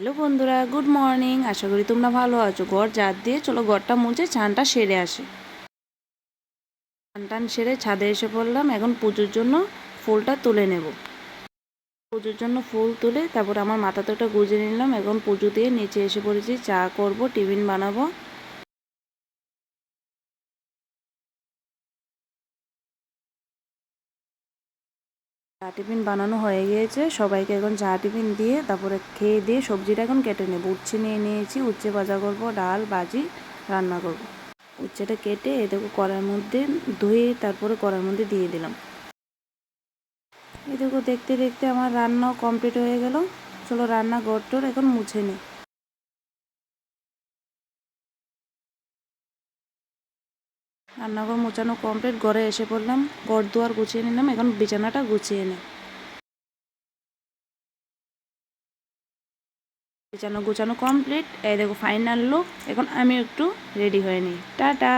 Hello বন্ধুরা, good morning. আশা করি তোমরা ভালো আছো। ঘর ঝাড় দিয়ে চলো ঘরটা মুছে চানটা সেরে আসে। চান টান সেরে ছাদে এসে পড়লাম। এখন পুজোর জন্য ফুলটা তুলে নেব। পুজোর জন্য ফুল তুলে তারপর আমার মাথাতে ওটা গুজে নিলাম। এখন পুজো দিয়ে নিচে এসে পড়েছি, চা করব, টিফিন বানাবো। চা টিফিন বানানো হয়ে গিয়েছে, সবাইকে এখন চা টিফিন দিয়ে তারপরে খেয়ে দিয়ে সবজিটা এখন কেটে নেব। উচ্ছে নিয়ে নিয়েছি, উচ্ছে ভাজা করব, ডাল ভাজি রান্না করব। উচ্ছেটা কেটে দেখো কড়ার মধ্যে ধুয়ে তারপরে কড়ার মধ্যে দিয়ে দিলাম। এই দেখো দেখতে দেখতে আমার রান্নাও কমপ্লিট হয়ে গেল। চলো রান্না ঘরটোর এখন মুছে নিই। রান্নাঘর মোছানো কমপ্লিট, ঘরে এসে পড়লাম, ঘর দুয়ার গুছিয়ে নিলাম। এখন বিছানাটা গুছিয়ে নিই। বিছানা গুছানো কমপ্লিট, এই দেখো ফাইনাল লুক। এখন আমি একটু রেডি হয়ে নিই। টাটা।